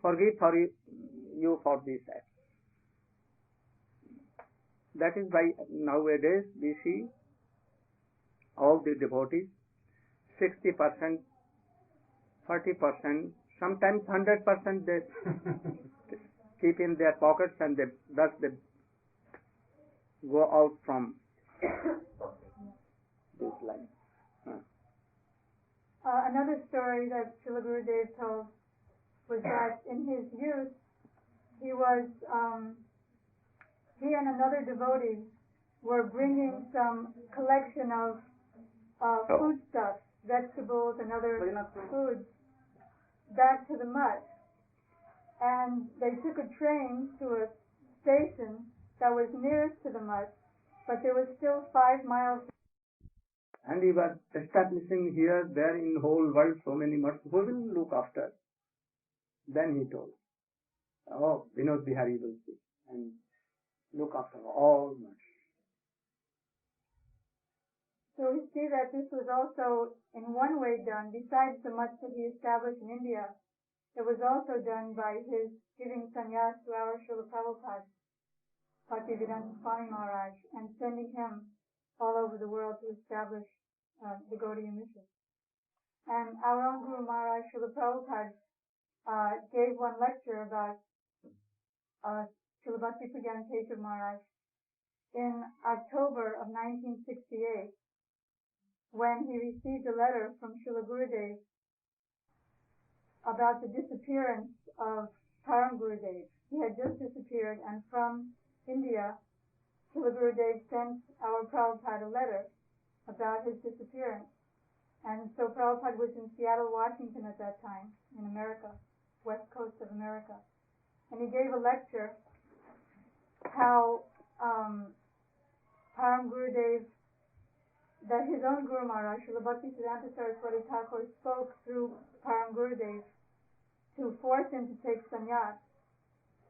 forgive you for this act. That is why nowadays we see all the devotees, 60%, 40%, sometimes 100% they keep in their pockets, and thus they go out from this line. Another story that Srila Gurudev told was that in his youth, he and another devotee were bringing some collection of foodstuffs, vegetables and other foods back to the mutt. And they took a train to a station that was nearest to the mutt, but there was still 5 miles. And he was establishing here, there, in the whole world so many mutts. Who will look after? Then he told, Vinod Bihari will see and look after all mutts. So we see that this was also in one way done, besides the mutts that he established in India, it was also done by his giving sannyas to our Srila Prabhupada, Bhaktivedanta Swami Maharaj, and sending him all over the world to establish the Gaudiya mission. And our own Guru Maharaj, Srila Prabhupada, gave one lecture about Srila Bhakti Pragyan Keshav Maharaj in October of 1968, when he received a letter from Srila Gurudev about the disappearance of Param Gurudev. He had just disappeared, and from India, Srila Gurudev sent our Prabhupada a letter about his disappearance. And so Prabhupada was in Seattle, Washington at that time, in America, west coast of America. And he gave a lecture how Param Gurudev, that his own Guru Maharaj, Srila Bhaktisiddhanta Sarasvati Thakur, spoke through Param Gurudev to force him to take sannyas.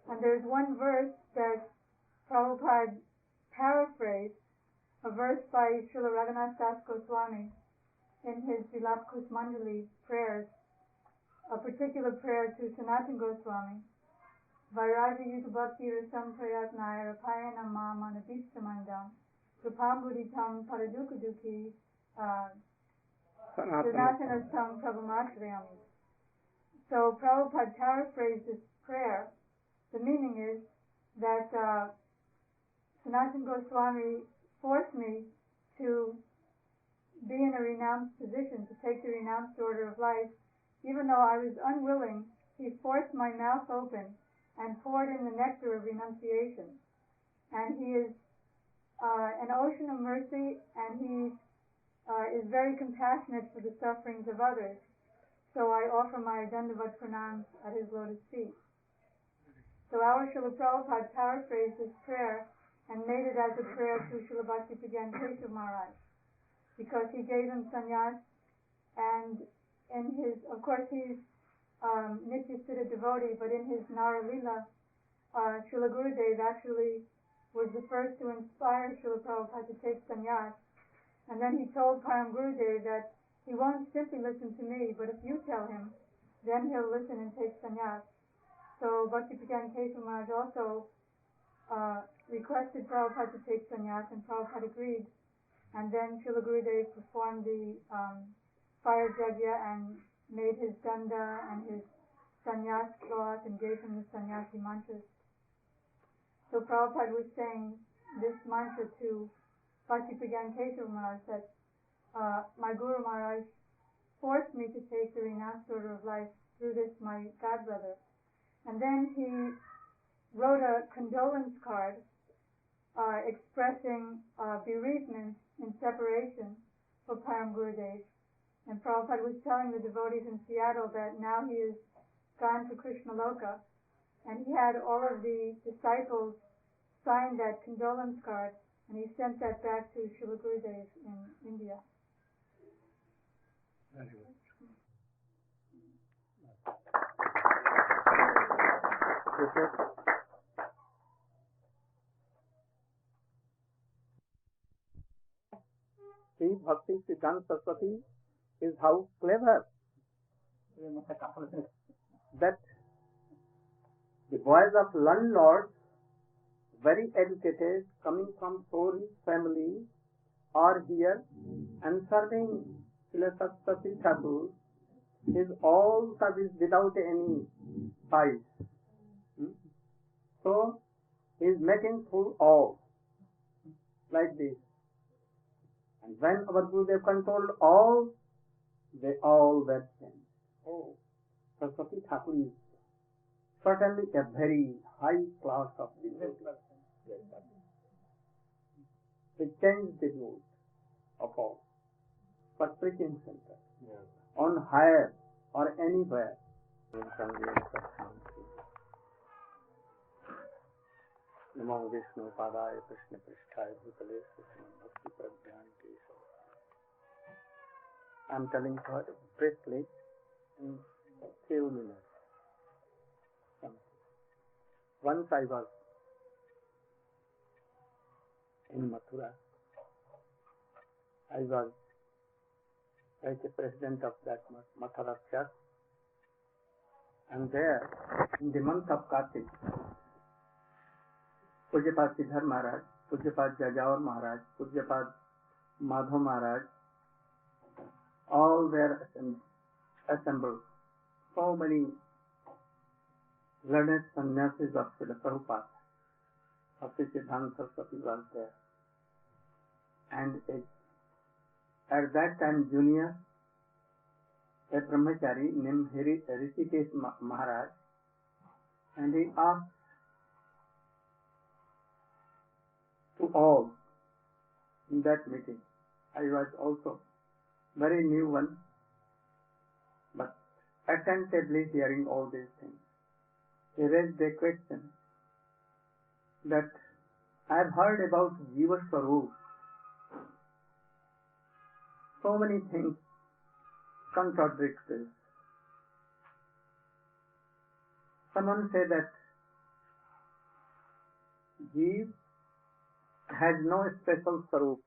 And there's one verse that Prabhupada paraphrased, a verse by Srila Raghunath Das Goswami in his Vilap Kusmanjali prayers, a particular prayer to Sanatana Goswami. Vairaja Yuta Bhakti Rasam Prayatnaya Rapayana Mama Nabishtamandam Krupambuditam Paradukaduki Sanatana Sam Prabhumashrayami. So Prabhupada paraphrased this prayer. The meaning is that Sanatana Goswami forced me to be in a renounced position, to take the renounced order of life. Even though I was unwilling, he forced my mouth open and poured in the nectar of renunciation. And he is an ocean of mercy, and he is very compassionate for the sufferings of others. So I offer my Dandavat Pranams at his lotus feet. So our Srila Prabhupada paraphrased this prayer and made it as a prayer to Srila Bhakti Pragyan Keshav Maharaj, because he gave him sannyas, and in his, of course he's Nityasiddha devotee, but in his Nara Lila, Srila Gurudev actually was the first to inspire Srila Prabhupada to take sannyas. And then he told Param Gurudev that he won't simply listen to me, but if you tell him, then he'll listen and take sannyas. So Bhakti Pragyan Keshav Maharaj also requested Prabhupada to take sannyas, and Prabhupada agreed. And then Srila Gurudev performed the fire yajna and made his danda and his sannyas cloth and gave him the sannyasi mantras. So Prabhupada was saying this mantra to Bhakti Pragyan Keshav Maharaj, that my Guru Maharaj forced me to take the renounced order of life through this, my godbrother. And then he wrote a condolence card expressing bereavement in separation for Param Gurudev. And Prabhupada was telling the devotees in Seattle that now he is gone to Krishna Loka, and he had all of the disciples sign that condolence card, and he sent that back to Srila Gurudev in India. Very good. See, Bhakti Siddhanta Saraswati is how clever. that the boys of landlords, very educated, coming from poor family, are here and serving Srila Sarasvati Thakur is all service without any price. So he is making full all like this. And when our Gurudev controlled all, they all were changed. Oh, Sarasvati Thakur is certainly a very high class of devotee. He changed the mood of all. But preaching center, on higher or anywhere, Namo Vishnu Padaya Krishna Pristhaya Bhutale Krishna Bhakti Prabhyante. I am telling her briefly in few minutes. Once I was in Mathura. I was like the president of that Mathura church. And there, in the month of Kartik, Pujapad Siddhar Maharaj, Pujapad Jajaur Maharaj, Pujapad Madhav Maharaj, all were assembled. So many learned sannyasis of Srila Prabhupada, Bhakti Siddhanta Saraswati was there. And at that time, junior, a brahmachari named Rishikesh Maharaj, and he asked to all in that meeting. I was also very new one, but attentively hearing all these things. He raised a question that I have heard about Jiva Swarup. So many things contradict this. Someone said that Jiva has no special Swarup.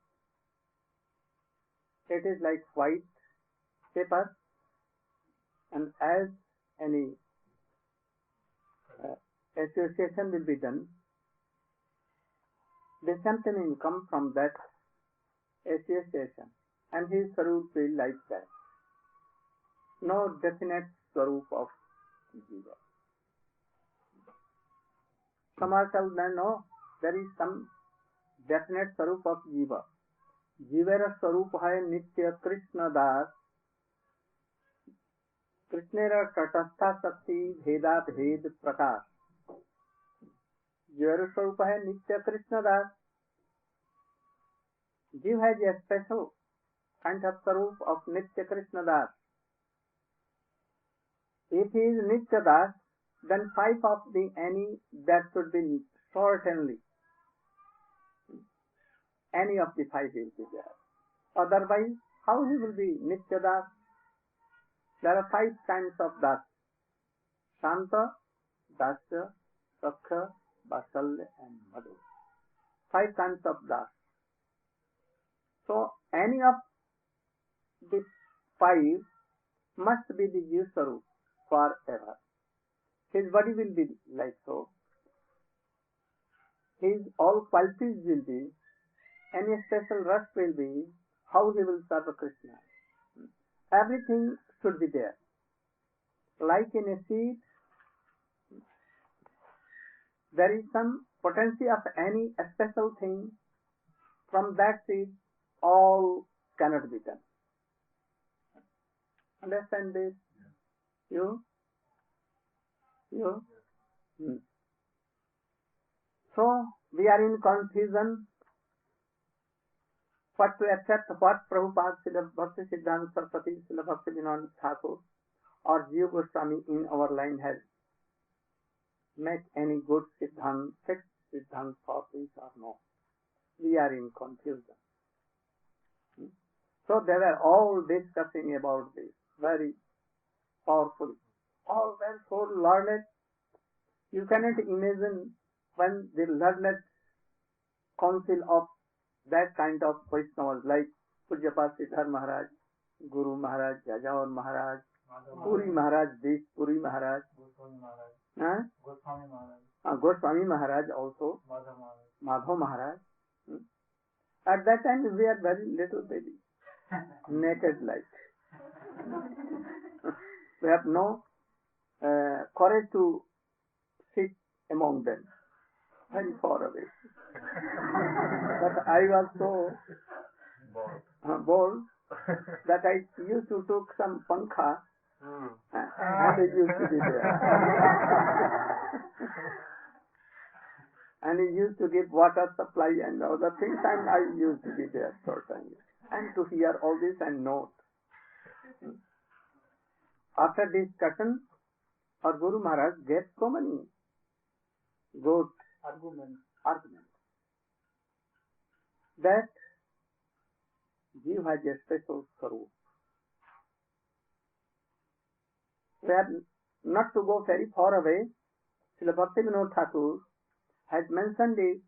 It is like white paper, and as any association will be done, the something will come from that association, and his Swarup will like that. No definite Swarup of Jiva. Some are told no, there is some definite Swarup of Jiva. Jivera Swarup hai Nitya Krishna Das, Krishnera Tatastha Sakti Bheda Bhed Prakash. Jivera Swarup hai Nitya Krishna Das. Jiva has a special kind of Swarup of Nitya Krishna Das. If he is Nitya Das, then 5 of the any that should be certainly any of the 5 will be there. Otherwise, how he will be Nitya Das? There are 5 kinds of Das. Shanta, Dasya, Sakha, Vasalya and Madhu. 5 kinds of Das. So, any of the 5 must be the Jiva Swarup forever. His body will be like so. His all qualities will be, any special rush will be, how he will serve Krishna. Everything should be there. Like in a seed, there is some potency of any special thing. From that seed, all cannot be done. Understand this? You? So, we are in confusion what to accept, what Prabhupada Srila Bhakti Siddhanta Saraswati Srila Bhakti Vinod Thakur or Jiva Goswami in our line has make any good Siddhanta, fixed Siddhanta for this or no. We are in confusion. So they were all discussing about this very powerfully. All were so learned. You cannot imagine when the learned council of that kind of Vaishnavas like Pujapad Siddhar Maharaj, Guru Maharaj, Jajaur Maharaj, Puri Maharaj, Maharaj, this Puri Maharaj, Goswami Maharaj also, Madhav Maharaj. At that time we are very little baby, naked like. We have no courage to sit among them, very far away. But I was so bold that I used to took some pankha and it used to be there. And he used to give water supply and other things, and I used to be there certainly. And to hear all this and note. After discussion, our Guru Maharaj gave so many good arguments that Jiva has a special sarup. We have not to go very far away. Srila Bhaktivinoda Thakur has mentioned it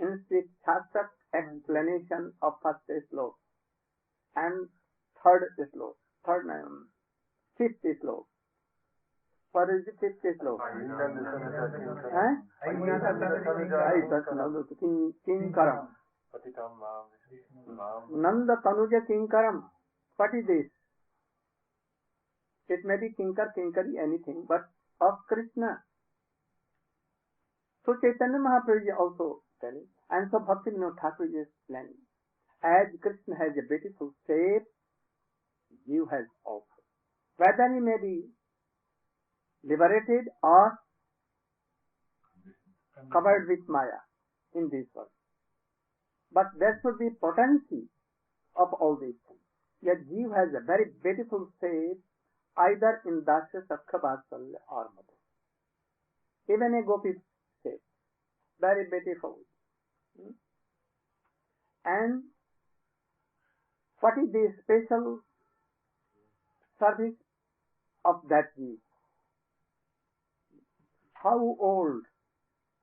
in his Shastrak explanation of first sloka and fifth sloka. What is the fifth sloka? Kinkaram. Nanda Tanuja Kinkaram. What is this? It may be Kinkar, Kinkari, anything, but of Krishna. So Chaitanya Mahaprabhu is also telling, and so Bhaktivinoda Thakur is explaining. As Krishna has a beautiful shape, Jiva has also. Whether he may be liberated or covered with Maya in this world. But there should be potency of all these things. Yet Jiva has a very beautiful shape, either in Dasya, Sakha, Vatsalya or Madhu. Even a gopi shape, very beautiful. And what is the special service of that Jiva? How old?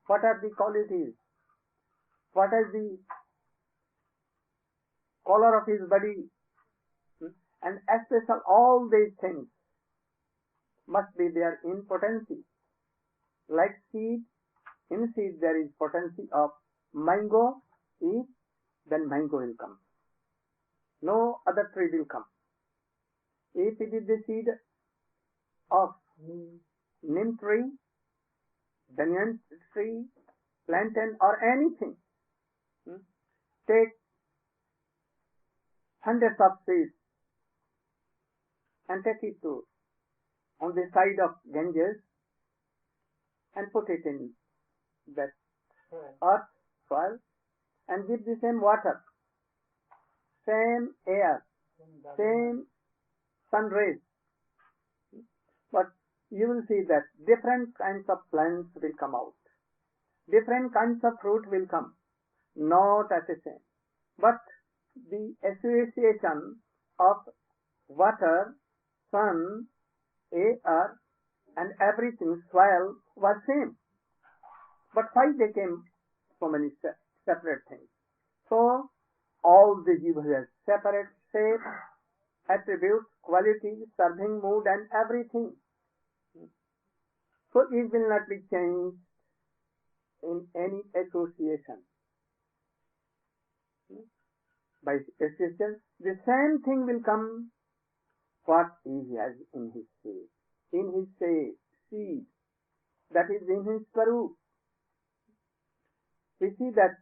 What are the qualities? What is the color of his body? And especially all these things must be there in potency. Like seed, in seed there is potency of mango, eat, then mango will come. No other tree will come. If it is the seed of neem tree, banyan tree, plantain or anything, take hundreds of seeds and take it to on the side of Ganges and put it in that earth, soil, and give the same water, same air, same sun rays. But you will see that different kinds of plants will come out. Different kinds of fruit will come, not at the same. But the association of water, sun, air, and everything, soil was same. But why they came so many separate things? So all the Jiva has separate shape, attributes, qualities, serving mood and everything. So it will not be changed in any association. By association, the same thing will come what he has in his shape. In his shape, seed, that is in his Swarup. We see that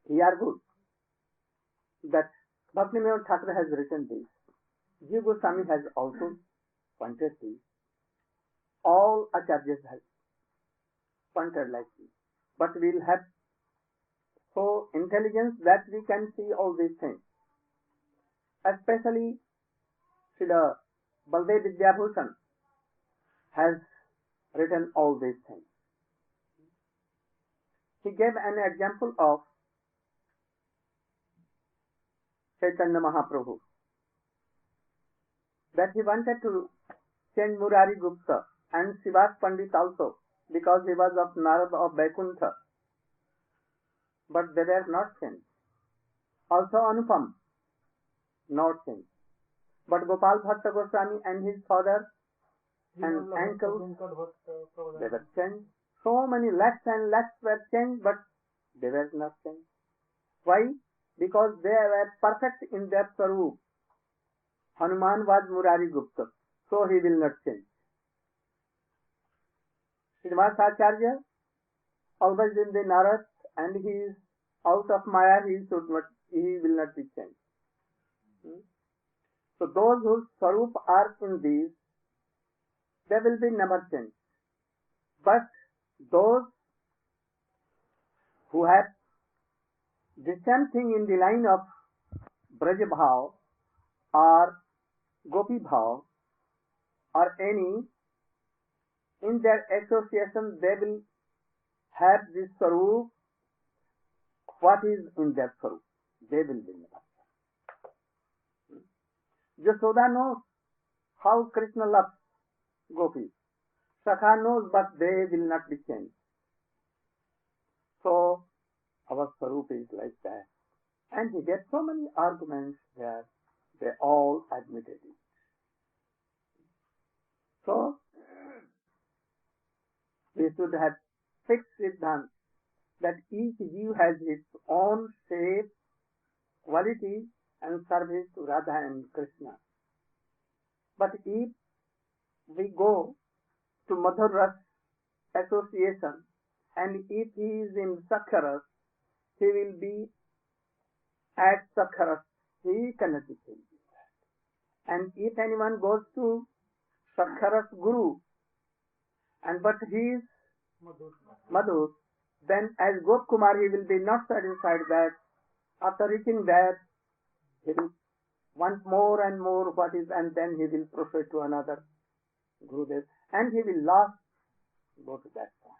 we are good. That Bhaktivinoda Thakur has written this. Jiva Goswami has also pointed this. All Acharyas have pointed like this. But we will have so intelligence that we can see all these things. Especially Srila Baldev Vidyabhushan has written all these things. He gave an example of Chaitanya Mahaprabhu, that he wanted to send Murari Gupta and Srivas Pandit also, because he was of Narada of Vaikuntha. But they were not sent. Also Anupam, not sent. But Gopal Bhatta Goswami and his father and uncle, they were changed. So many lakhs and lakhs were changed, but they were not changed. Why? Because they were perfect in their Sarup. Hanuman was Murari Gupta, so he will not change. Srila Acarya, always in the Naras, and he is out of Maya, he will not be changed. So those whose Sarup are in these, they will be never changed. But those who have the same thing in the line of Braja Bhav or Gopi Bhav or any, in their association they will have this Sarup, what is in their Sarup. They will be never. Yasoda knows how Krishna loves Gopis. Sakha knows, but they will not be changed. So our Sarup is like that. And he gets so many arguments there, they all admitted it. So we should have fixed Siddhant that each Jeev has its own shape, quality and service to Radha and Krishna. But if we go to Madhur Ras association, and if he is in Sakharas, he will be at Sakharas. He cannot be changed. And if anyone goes to Sakharas Guru, and but he is Madhur, then as Gop Kumar he will be not satisfied that after reaching there, he will want more and more what is, and then he will proceed to another Gurudev, and he will last go to that point.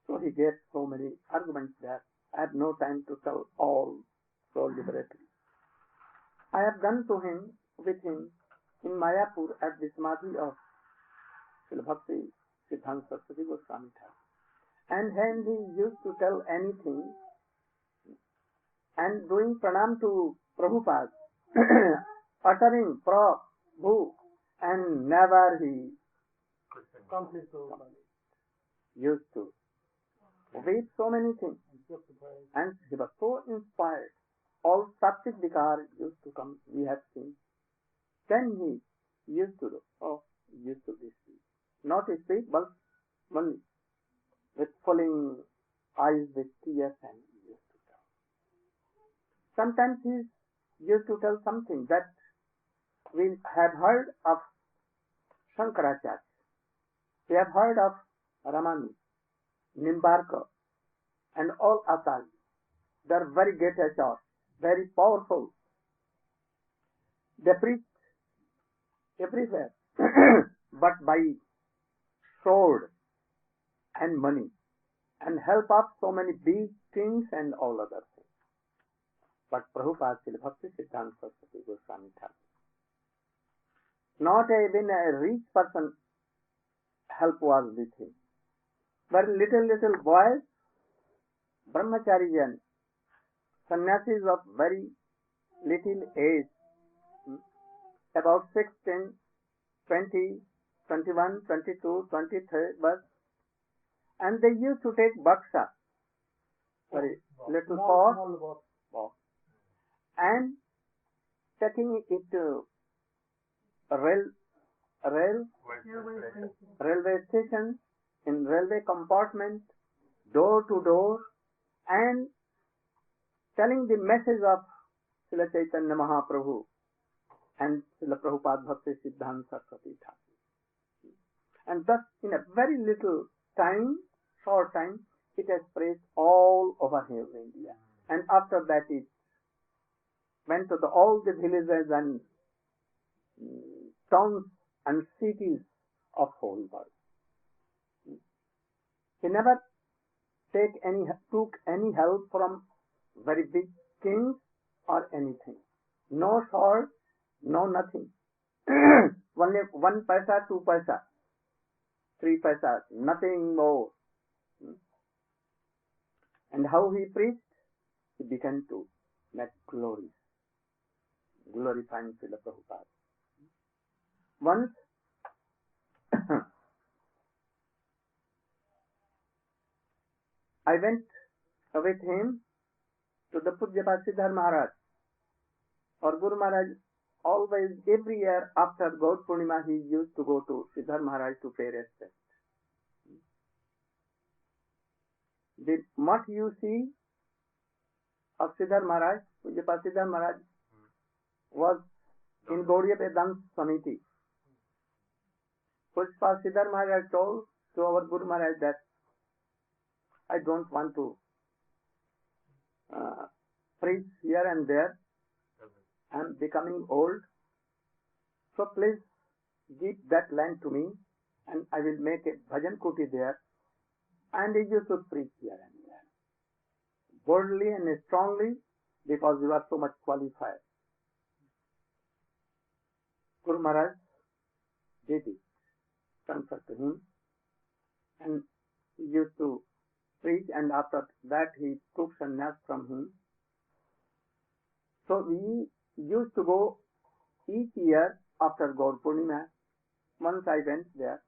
So he gave so many arguments there. I have no time to tell all so deliberately. I have gone to him, with him, in Mayapur at the Samadhi of Srila Bhakti Siddhanta Sarasvati Goswami Thakur. And when he used to tell anything, and doing pranam to Prabhupada, uttering Prabhu, and never he used to read so many things, and he was so inspired. All Satvik Vikar used to come, we have seen. Then he used to do, used to speak. Not speak, but only with falling eyes with tears, and he used to tell. Sometimes he used to tell something that we have heard of Shankaracharya. We have heard of Ramani, Nimbarka, and all Acharya. They are very great Acharya, very powerful. They preach everywhere, but by sword and money, and help up so many big things and all other things. But Prabhupada Srila Bhakti Siddhanta Sarasvati Goswami Thakur, not even a rich person help was with him. But little boys, brahmacharijan, sannyasis of very little age, about 16, 20, 21, 22, 23, but, and they used to take baksha, little pot, and taking it to railway station, in railway compartment, door to door, and telling the message of Srila Chaitanya Mahaprabhu and Srila Prabhupada Bhakti Siddhanta Sarasvati Thakur. And thus, in a very little time, short time, it has spread all over here in India. And after that, it went to all the villages and towns and cities of whole world. He never took any help from very big kings or anything. No sword, no nothing. Only 1 paisa, 2 paisa, 3 paisa, nothing more. And how he preached? He began to make glories. glorifying Srila Prabhupada. Once I went with him to the Pujyapad Siddhar Maharaj, or Guru Maharaj. Always, every year after Gaur Purnima, he used to go to Siddhar Maharaj to pay respect. The mutt you see of Siddhar Maharaj, Pujyapad Siddhar Maharaj, was in Gaudiya Vedanta Samiti. Pujyapad Siddhar Maharaj told to our Guru Maharaj that I don't want to preach here and there. I am becoming old. So please give that land to me and I will make a bhajan kuti there and you should preach here and there. Boldly and strongly because you are so much qualified. Guru Maharaj did it, transferred to him and he used to preach, and after that he took sannyas from him. So we used to go each year after Gaur Purnima. Once I went there,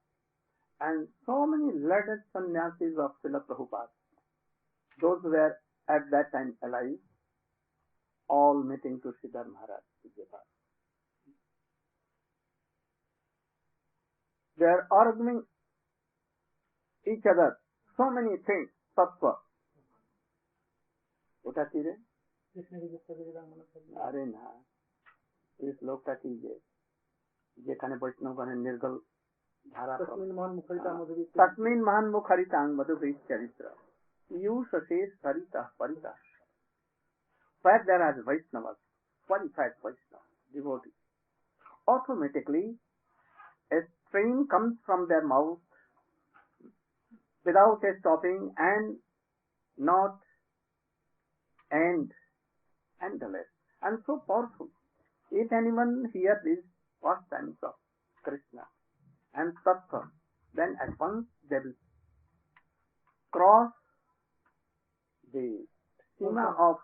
and so many learned sannyasis of Srila Prabhupada, those were at that time alive, all meeting to Siddhar Maharaj. They are arguing each other so many things, tattva. ওটা কি রে? আরে না, এই শ্লোকটা কি যে যেখানে বৈষ্ণবগণের নির্গল ধারা তস্মিন মহান মুখরিতাং মধুবৃত চরিত্র ইয়ুষ শেষ হরিতা পরিতা. Where there are Vaishnavas, qualified Vaishnavas, devotees, automatically a stream comes from their mouth without a stopping and not end, endless, and so powerful. If anyone hears these pastimes of Krishna and Tattva, then at once they will cross the sima of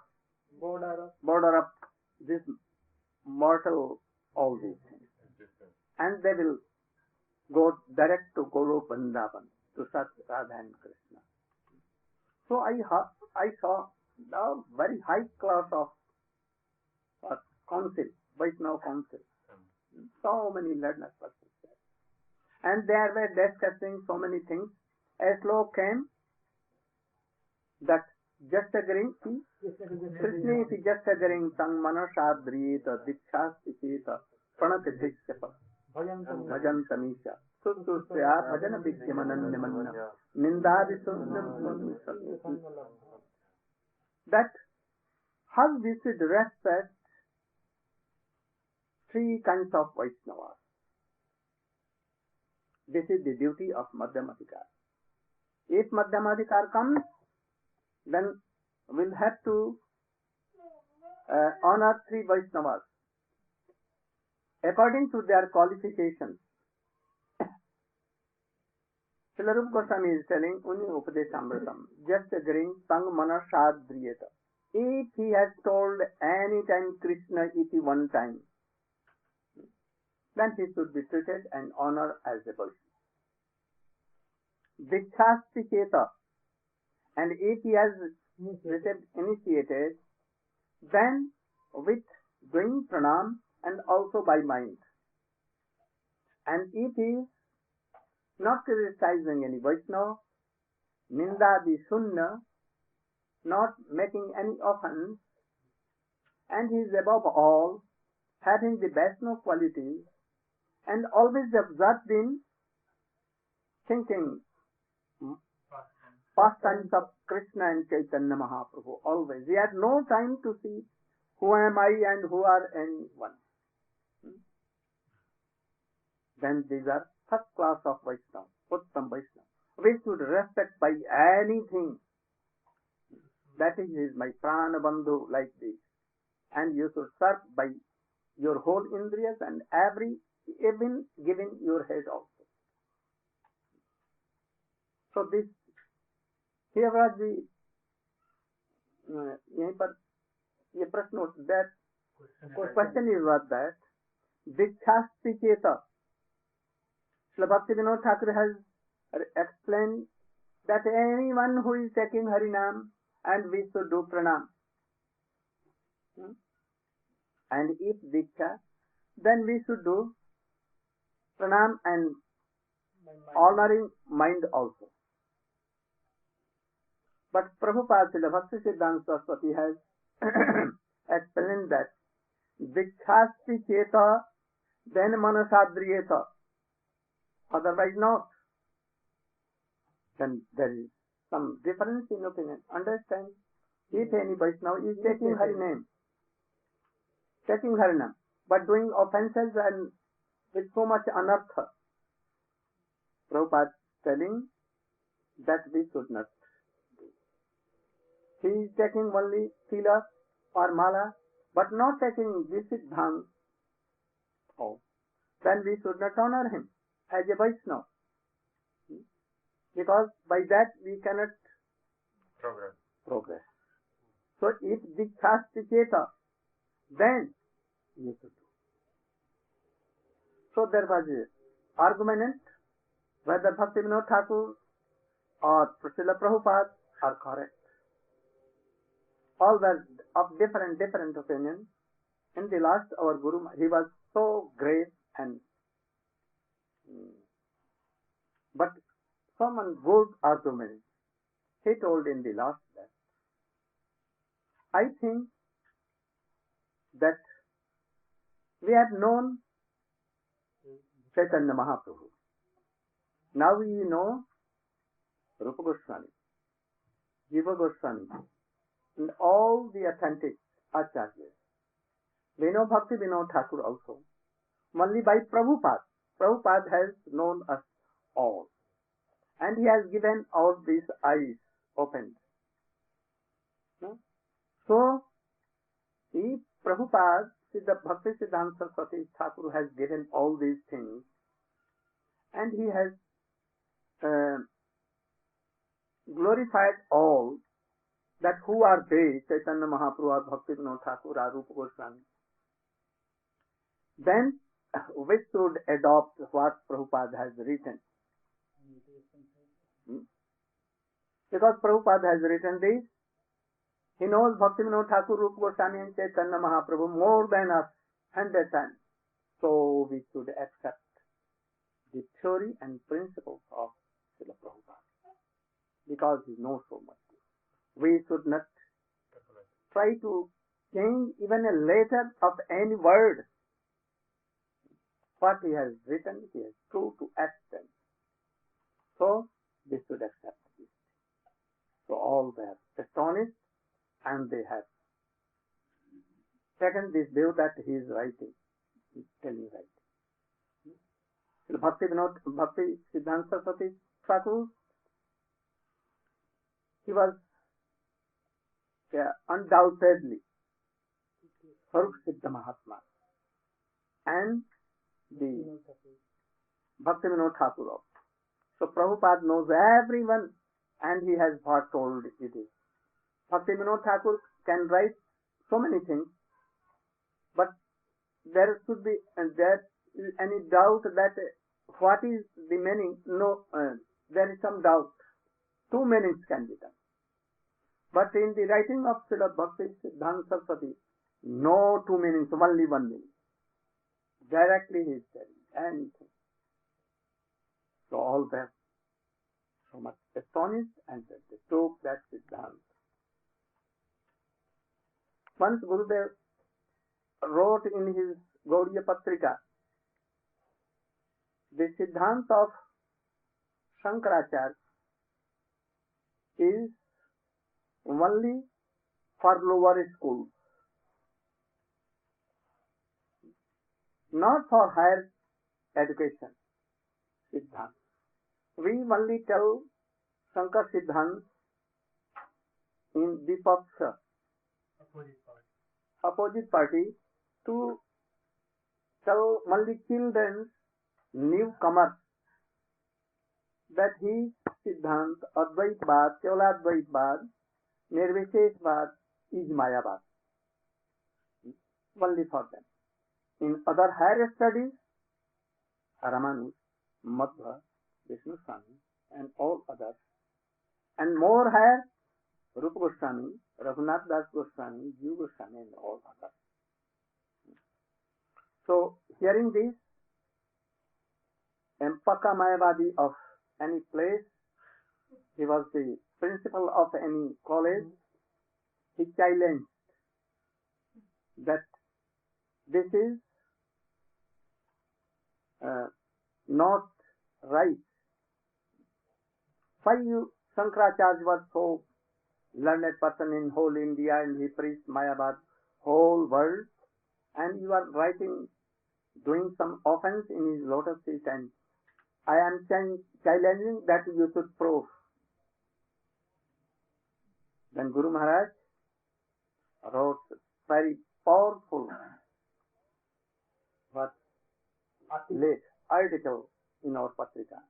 border of this mortal, all these things, and they will go direct to Golo Vrindavan, to Sat Radha and Krishna. So I saw the very high class of council, Vaishnava council. So many learned persons there. And they were discussing so many things. A slok came that just agreeing, Krishna is just agreeing, Sang Manashadriyeta, Dikshastiketa, Pranatidhiksapa, Bhajan Tamisha, Sutusya, Bhajan Bhiksyamananyamanna, Nindadisundam. That how we should respect three kinds of Vaishnavas. This is the duty of Madhyamadikar. If Madhyamadikar comes, then we'll have to honor three Vaishnavas according to their qualifications. Srila Rupa Goswami is telling Uni Upadeshamritam, just agreeing Sang Manashadriyeta. If he has told any time Krishna iti one time, then he should be treated and honored as a Vaishnava. Dikshastiketa, and if he has received initiated, then with doing pranam and also by mind. And if he is not criticizing any Vaishnava, Nindadi Sunna, not making any offense, and he is above all, having the Vaishnava qualities, and always absorbed in thinking pastimes of Krishna and Chaitanya Mahaprabhu, always. He had no time to see who am I and who are anyone. Then these are first class of Vaishnava, Uttam Vaishnava. We should respect by anything. That is my prana bandhu, like this. And you should serve by your whole indriyas and even giving your head also. So this, here was the, यहीं पर ये प्रश्न उठता that Question is what that Dikshasti Cheta. Srila Bhaktivinoda Thakur has explained that anyone who is taking Harinam and we should do pranam. And if Diksha, then we should do pranam and honoring mind also. But Prabhupada Srila Bhakti Siddhanta Saraswati has explained that Dikshasti Cheta, then Manasadriyeta. Otherwise not. Then there is some difference in opinion. Understand? If any Vaishnava is taking Harinam, taking Harinam, but doing offenses and with so much anartha, Prabhupada telling that we should not do. He is taking only Tila or Mala, but not taking Visiddhant. Oh, then we should not honor him as a Vaishnava. Because by that we cannot progress. So if Dikshasti Cheta, then you should do. So there was an argument whether Bhaktivinoda Thakur or Srila Prabhupada are correct. All were of different opinions. In the last, our Guru, he was so great and but some good argument. He told in the last that I think that we have known Chaitanya Mahaprabhu. Now we know Rupa Goswami, Jiva Goswami, and all the authentic Acharyas. We know Bhaktivinoda Thakur also. Only by Prabhupada. Prabhupada has known us all. And he has given all these eyes opened. No? So, if Prabhupada, the Bhakti Siddhanta Saraswati Thakur has given all these things, and he has glorified all, that who are they, Chaitanya Mahaprabhu or Bhaktivinoda Thakur or Rupa Goswami, then we should adopt what Prabhupada has written. Because Prabhupada has written this, he knows Bhaktivinoda Thakur, Rupa Goswami and Chaitanya Mahaprabhu more than us 100 times. So we should accept the theory and principles of Srila Prabhupada. Because he knows so much. We should not try to change even a letter of any word. What he has written, he has true to accent. So we should accept this. So all were astonished and they have taken this view that he is writing. He is telling right. Bhakti Siddhanta Saraswati Thakur, he was undoubtedly Sarva Siddha Mahatma and the Bhaktivinoda Thakur also. So Prabhupada knows everyone and he has foretold it is. Bhaktivinoda Thakur can write so many things, but there should be there is any doubt that what is the meaning? No, there is some doubt. Two meanings can be done. But in the writing of Srila Bhakti Siddhanta Saraswati, no two meanings, only one meaning. Directly he is telling anything. So all were so much astonished and they took that Siddhanta. Once Gurudev wrote in his Gauriya Patrika, the Siddhanta of Shankaracharya is only for lower schools, not for higher education. Siddhanta. We only tell Shankar Siddhanta in Vipaksha, opposite party, to tell only children, newcomers, that he Siddhanta, Advaitvad, Kevaladvaitvad, Nirvisheshvad is Mayavad. only for them. In other higher studies, Ramanuj, Madhva, Vishnu Swami, and all others, and more higher, Rupa Goswami, Raghunath Das Goswami, Jiva Goswami, and all others. So, hearing this, Empaka Mayavadi of any place, he was the principal of any college, he challenged that this is not right. Why you, Shankaracharya was so learned person in whole India and he preached Mayavad whole world, and you are writing, doing some offense in his lotus feet, and I am challenging that you should prove. Then Guru Maharaj wrote very powerful but late article in our Patrika.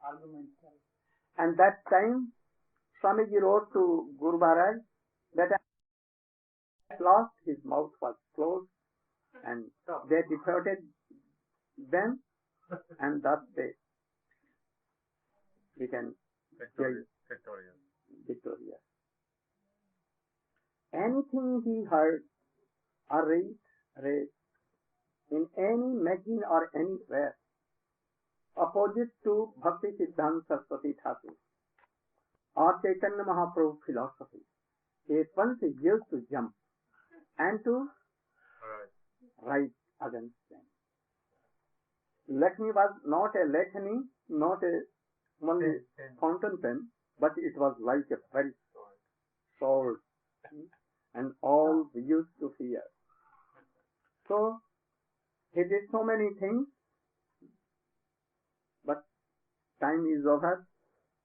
And that time Swamiji wrote to Guru Maharaj that at last his mouth was closed and they deported them, and thus they became victorious. Anything he heard or read in any magazine or anywhere opposite to Bhakti Siddhanta Saraswati Thakur or Chaitanya Mahaprabhu philosophy, he at once used to jump and to write against them. Lakshmi was not a Lakshmi, not a only fountain pen, but it was like a very sword, and all we used to fear. So he did so many things, but time is over.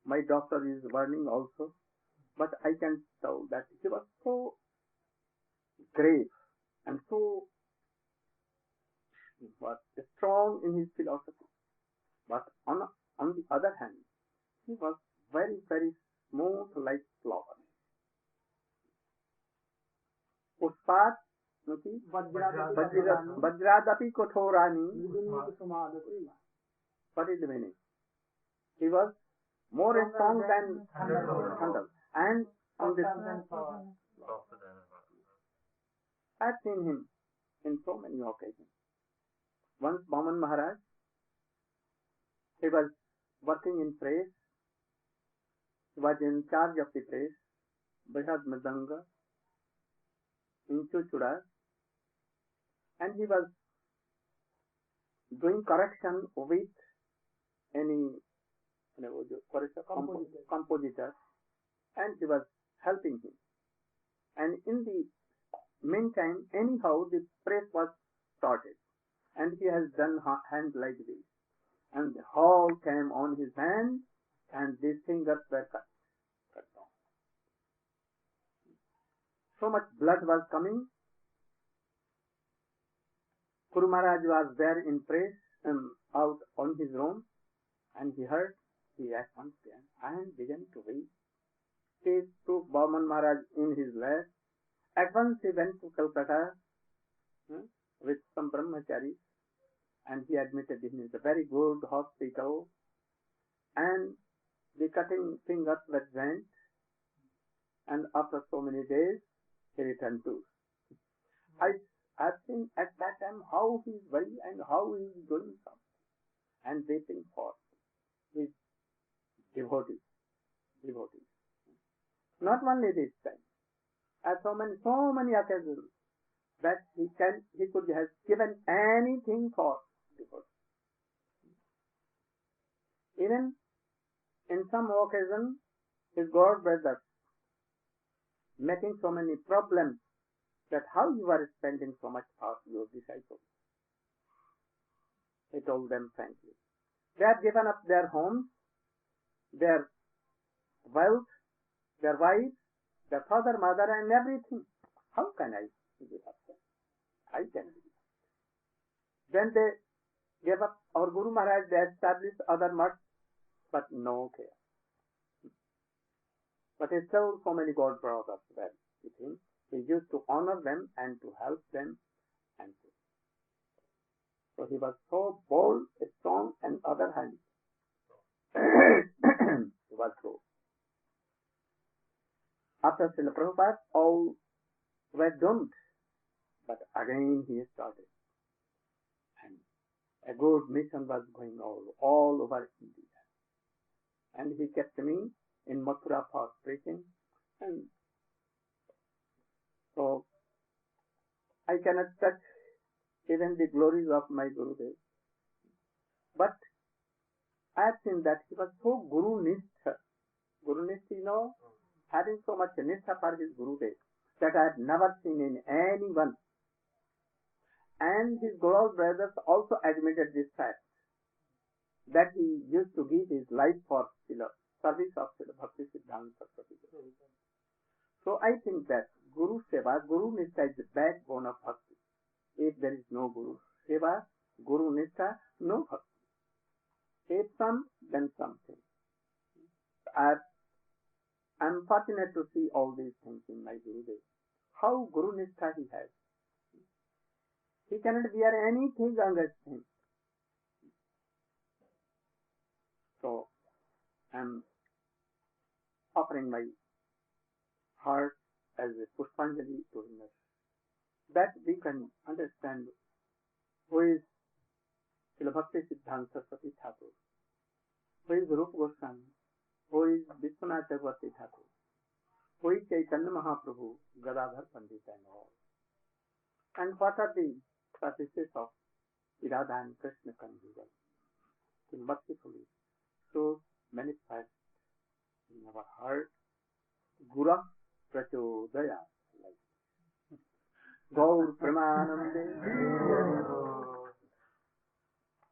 My doctor is warning also, but I can tell that he was so grave and so strong in his philosophy. But on the other hand, he was very, very smooth like flower. Uspat Vajradapi Kothorani. What is the meaning? He was more strong than thunder. And on this, I've seen him in so many occasions. Once Baman Maharaj, he was working in praise. He was in charge of the praise, Brihad Mridanga, in Chuchura, and he was doing correction with any compositor, and he was helping him. And in the meantime, anyhow, the praise was started, and he has done hand like this, and the whole came on his hand, and these fingers were cut down. So much blood was coming. Guru Maharaj was there in praise out on his room, and he heard, he at once began and began to weep. He took Baman Maharaj in his lap. At once he went to Calcutta with some brahmacharis, and he admitted him in a very good hospital, and the cutting fingers were bent, and after so many days he returned to. I've seen at that time how he is very and how he is doing something and waiting for his devotees. Not only this time, at so many occasions that he could have given anything for devotees. Even in some occasion, his god brothers making so many problems that how you are spending so much for your disciples. He told them frankly. They have given up their homes, their wealth, their wives, their father, mother, and everything. How can I give up them? I can give up. Then they gave up. Our Guru Maharaj, they established other mutts, but no care. But still so many God brothers were with him. He used to honor them and to help them and to So he was so bold, strong, and other hand he was slow. After Srila Prabhupada, all were doomed, but again he started. And a good mission was going all over India. And he kept me in Mathura for preaching. And so I cannot touch even the glories of my Gurudev. But I have seen that he was so Guru-nishtha. Guru-nishtha, having so much nishtha for his Gurudev that I have never seen in anyone. And his Guru brothers also admitted this fact, that he used to give his life for service of Srila Bhakti Siddhanta Sarasvati Prabhupada. So I think that Guru Seva, Guru Nishtha is the backbone of Bhakti. If there is no Guru Seva, Guru Nishtha, no Bhakti. If some, then something. I am fortunate to see all these things in my Gurudev. How Guru Nishtha he has. He cannot bear anything against him. So I am offering my heart as a Pushpanjali to him, that we can understand who is Srila Bhakti Siddhanta Sarasvati Thakur, who is Rupa Goswami, who is Vishwanath Chakravarti Thakur, who is Chaitanya Mahaprabhu, Gadadhar Pandit and all. And what are the practices of Radha and Krishna conjugal? To mercifully so manifest in our heart Gura Prachodaya. Gaur Pramanande.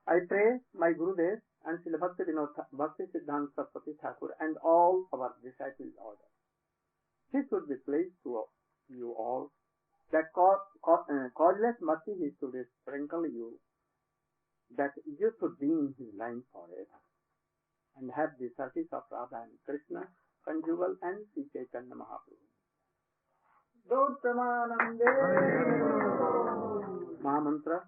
I pray my Gurudev and Srila Bhakti Siddhanta Sarasvati Thakur and all our disciples order. He should be pleased to you all that causeless mercy he should sprinkle you, that you should be in his line forever and have the service of Radha and Krishna, conjugal and Sri Chaitanya Mahaprabhu. Gaur Pramanande. Mahamantra.